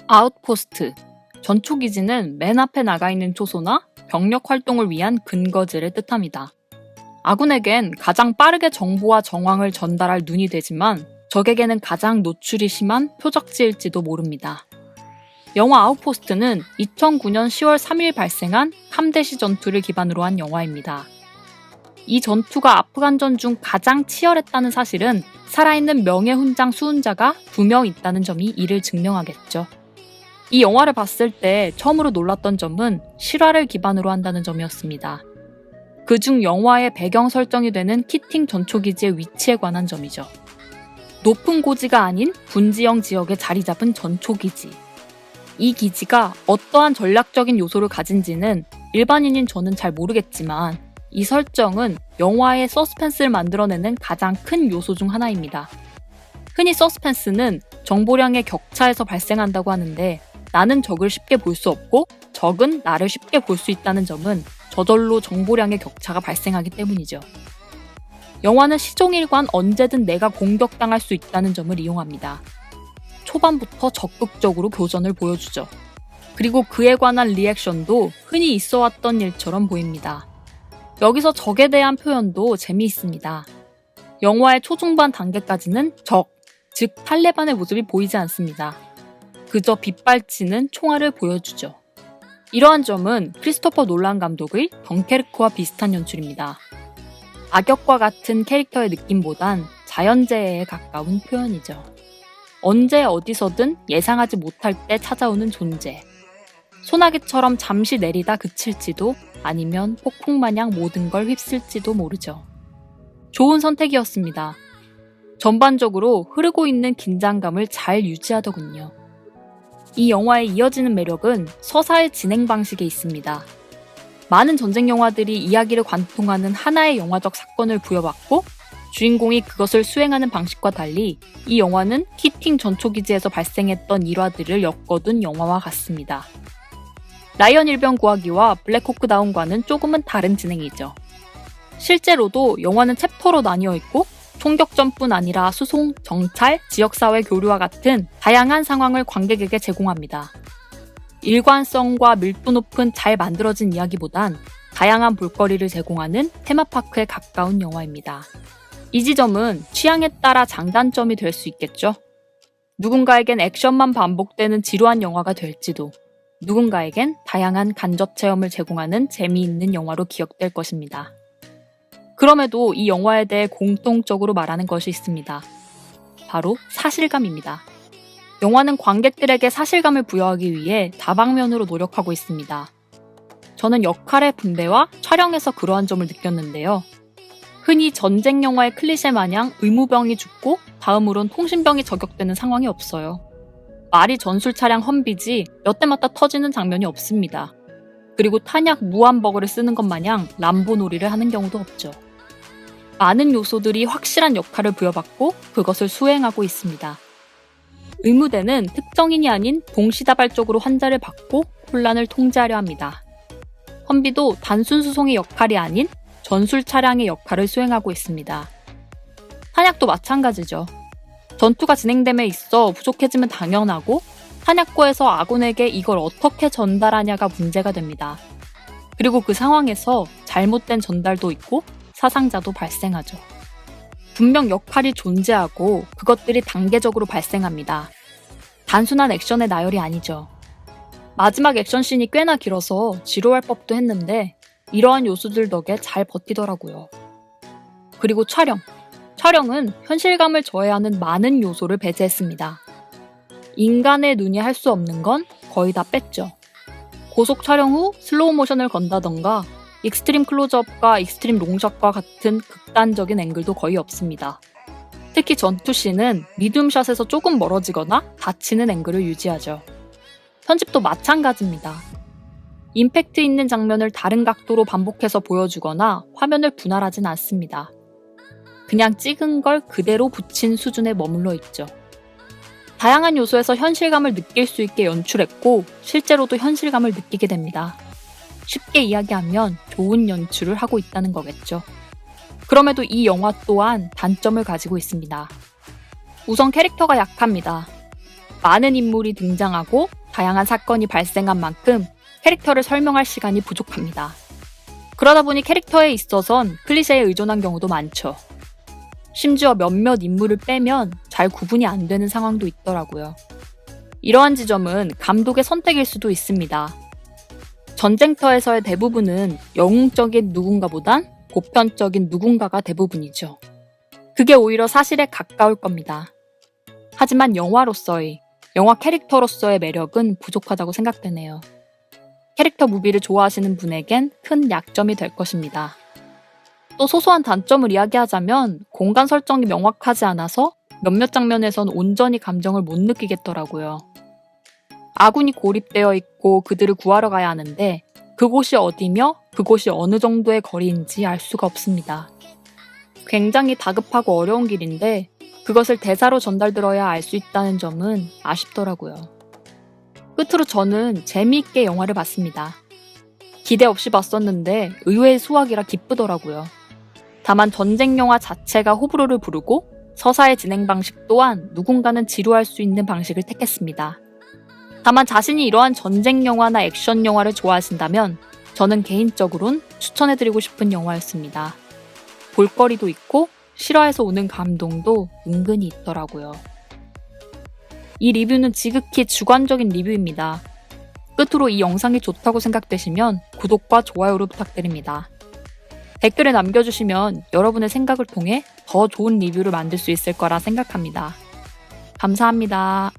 아웃포스트, 전초기지는 맨 앞에 나가 있는 초소나 병력 활동을 위한 근거지를 뜻합니다. 아군에겐 가장 빠르게 정보와 정황을 전달할 눈이 되지만 적에게는 가장 노출이 심한 표적지일지도 모릅니다. 영화 아웃포스트는 2009년 10월 3일 발생한 함대시 전투를 기반으로 한 영화입니다. 이 전투가 아프간전 중 가장 치열했다는 사실은 살아있는 명예훈장 수훈자가 2명 있다는 점이 이를 증명하겠죠. 이 영화를 봤을 때 처음으로 놀랐던 점은 실화를 기반으로 한다는 점이었습니다. 그중 영화의 배경 설정이 되는 키팅 전초기지의 위치에 관한 점이죠. 높은 고지가 아닌 분지형 지역에 자리 잡은 전초기지. 이 기지가 어떠한 전략적인 요소를 가진지는 일반인인 저는 잘 모르겠지만 이 설정은 영화의 서스펜스를 만들어내는 가장 큰 요소 중 하나입니다. 흔히 서스펜스는 정보량의 격차에서 발생한다고 하는데 나는 적을 쉽게 볼 수 없고 적은 나를 쉽게 볼 수 있다는 점은 저절로 정보량의 격차가 발생하기 때문이죠. 영화는 시종일관 언제든 내가 공격당할 수 있다는 점을 이용합니다. 초반부터 적극적으로 교전을 보여주죠. 그리고 그에 관한 리액션도 흔히 있어왔던 일처럼 보입니다. 여기서 적에 대한 표현도 재미있습니다. 영화의 초중반 단계까지는 적, 즉 탈레반의 모습이 보이지 않습니다. 그저 빗발치는 총알을 보여주죠. 이러한 점은 크리스토퍼 놀란 감독의 덩케르크와 비슷한 연출입니다. 악역과 같은 캐릭터의 느낌보단 자연재해에 가까운 표현이죠. 언제 어디서든 예상하지 못할 때 찾아오는 존재. 소나기처럼 잠시 내리다 그칠지도 아니면 폭풍마냥 모든 걸 휩쓸지도 모르죠. 좋은 선택이었습니다. 전반적으로 흐르고 있는 긴장감을 잘 유지하더군요. 이 영화의 이어지는 매력은 서사의 진행 방식에 있습니다. 많은 전쟁 영화들이 이야기를 관통하는 하나의 영화적 사건을 부여받고 주인공이 그것을 수행하는 방식과 달리 이 영화는 키팅 전초기지에서 발생했던 일화들을 엮어둔 영화와 같습니다. 라이언 일병 구하기와 블랙호크 다운과는 조금은 다른 진행이죠. 실제로도 영화는 챕터로 나뉘어 있고 총격전뿐 아니라 수송, 정찰, 지역사회 교류와 같은 다양한 상황을 관객에게 제공합니다. 일관성과 밀도 높은 잘 만들어진 이야기보단 다양한 볼거리를 제공하는 테마파크에 가까운 영화입니다. 이 지점은 취향에 따라 장단점이 될 수 있겠죠. 누군가에겐 액션만 반복되는 지루한 영화가 될지도, 누군가에겐 다양한 간접 체험을 제공하는 재미있는 영화로 기억될 것입니다. 그럼에도 이 영화에 대해 공통적으로 말하는 것이 있습니다. 바로 사실감입니다. 영화는 관객들에게 사실감을 부여하기 위해 다방면으로 노력하고 있습니다. 저는 역할의 분배와 촬영에서 그러한 점을 느꼈는데요. 흔히 전쟁 영화의 클리셰 마냥 의무병이 죽고 다음으론 통신병이 저격되는 상황이 없어요. 말이 전술 차량 험비지 몇 대마다 터지는 장면이 없습니다. 그리고 탄약 무한버거를 쓰는 것 마냥 람보 놀이를 하는 경우도 없죠. 많은 요소들이 확실한 역할을 부여받고 그것을 수행하고 있습니다. 의무대는 특정인이 아닌 동시다발적으로 환자를 받고 혼란을 통제하려 합니다. 험비도 단순 수송의 역할이 아닌 전술 차량의 역할을 수행하고 있습니다. 탄약도 마찬가지죠. 전투가 진행됨에 있어 부족해지면 당연하고 탄약고에서 아군에게 이걸 어떻게 전달하냐가 문제가 됩니다. 그리고 그 상황에서 잘못된 전달도 있고 사상자도 발생하죠. 분명 역할이 존재하고 그것들이 단계적으로 발생합니다. 단순한 액션의 나열이 아니죠. 마지막 액션씬이 꽤나 길어서 지루할 법도 했는데 이러한 요소들 덕에 잘 버티더라고요. 그리고 촬영은 현실감을 저해하는 많은 요소를 배제했습니다. 인간의 눈이 할 수 없는 건 거의 다 뺐죠. 고속 촬영 후 슬로우 모션을 건다던가 익스트림 클로즈업과 익스트림 롱샷과 같은 극단적인 앵글도 거의 없습니다. 특히 전투씬은 미디움샷에서 조금 멀어지거나 닫히는 앵글을 유지하죠. 편집도 마찬가지입니다. 임팩트 있는 장면을 다른 각도로 반복해서 보여주거나 화면을 분할하진 않습니다. 그냥 찍은 걸 그대로 붙인 수준에 머물러 있죠. 다양한 요소에서 현실감을 느낄 수 있게 연출했고 실제로도 현실감을 느끼게 됩니다. 쉽게 이야기하면 좋은 연출을 하고 있다는 거겠죠. 그럼에도 이 영화 또한 단점을 가지고 있습니다. 우선 캐릭터가 약합니다. 많은 인물이 등장하고 다양한 사건이 발생한 만큼 캐릭터를 설명할 시간이 부족합니다. 그러다 보니 캐릭터에 있어선 클리셰에 의존한 경우도 많죠. 심지어 몇몇 인물을 빼면 잘 구분이 안 되는 상황도 있더라고요. 이러한 지점은 감독의 선택일 수도 있습니다. 전쟁터에서의 대부분은 영웅적인 누군가보단 보편적인 누군가가 대부분이죠. 그게 오히려 사실에 가까울 겁니다. 하지만 영화 캐릭터로서의 매력은 부족하다고 생각되네요. 캐릭터 무비를 좋아하시는 분에겐 큰 약점이 될 것입니다. 또 소소한 단점을 이야기하자면 공간 설정이 명확하지 않아서 몇몇 장면에선 온전히 감정을 못 느끼겠더라고요. 아군이 고립되어 있고 그들을 구하러 가야 하는데 그곳이 어디며 그곳이 어느 정도의 거리인지 알 수가 없습니다. 굉장히 다급하고 어려운 길인데 그것을 대사로 전달들어야 알 수 있다는 점은 아쉽더라고요. 끝으로 저는 재미있게 영화를 봤습니다. 기대 없이 봤었는데 의외의 수확이라 기쁘더라고요. 다만 전쟁 영화 자체가 호불호를 부르고 서사의 진행 방식 또한 누군가는 지루할 수 있는 방식을 택했습니다. 다만 자신이 이러한 전쟁 영화나 액션 영화를 좋아하신다면 저는 개인적으로는 추천해드리고 싶은 영화였습니다. 볼거리도 있고 실화에서 오는 감동도 은근히 있더라고요. 이 리뷰는 지극히 주관적인 리뷰입니다. 끝으로 이 영상이 좋다고 생각되시면 구독과 좋아요를 부탁드립니다. 댓글을 남겨주시면 여러분의 생각을 통해 더 좋은 리뷰를 만들 수 있을 거라 생각합니다. 감사합니다.